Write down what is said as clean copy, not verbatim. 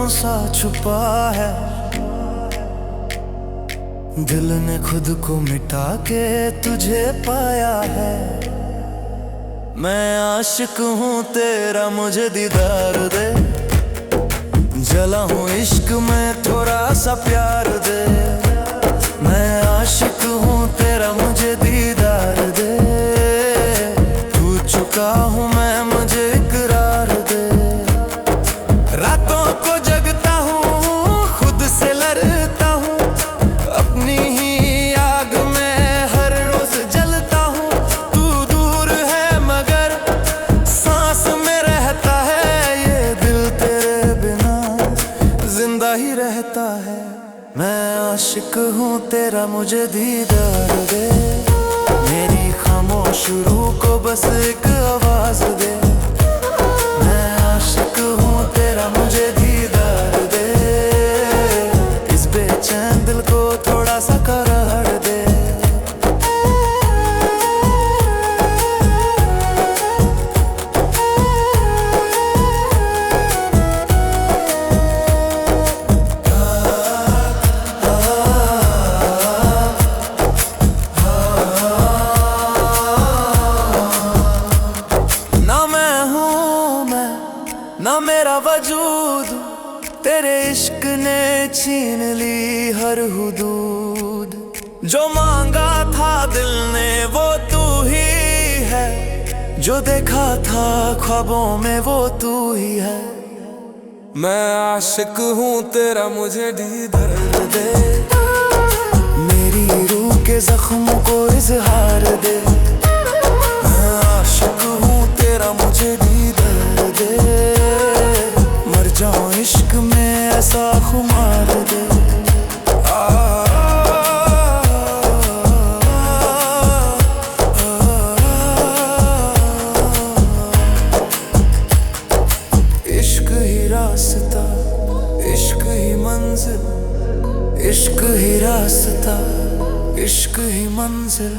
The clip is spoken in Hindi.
कौन सा छुपा है। दिल ने खुद को मिटा के तुझे पाया है। मैं आशिक हूँ तेरा, मुझे दीदार दे। जला हूँ इश्क में, थोड़ा सा प्यार दे। मैं आशिक हूँ तेरा, मुझे दीदार दे। तू चुका हूँ मैं, मुझे इकरार दे। रातों को जगता हूँ, खुद से लड़ता हूँ। अपनी ही आग में हर रोज जलता हूँ। तू दूर है मगर सांस में रहता है। ये दिल तेरे बिना जिंदा ही रहता है। मैं आशिक हूँ तेरा, मुझे दीदार दे। मेरी खामोश रूह को बस एक आवाज दे। मैं आशिक हूँ तेरा, मुझे दीदार दे। इस बेचैन दिल को थोड़ा सा करार दे। ना मेरा वजूद, तेरे इश्क ने छीन ली हर हुदूद। जो मांगा था दिल ने वो तू ही है। जो देखा था ख्वाबों में वो तू ही है। मैं आशिक हूँ तेरा, मुझे दीदार दे। मेरी रूह के जख्मों को इजहार दे। मैं आशिक हूँ तेरा, मुझे दीदार दे। मर जाऊं इश्क में ऐसा खुमार दे। इश्क ही रास्ता, इश्क ही मंजिल। इश्क ही रास्ता, इश्क ही मंजिल।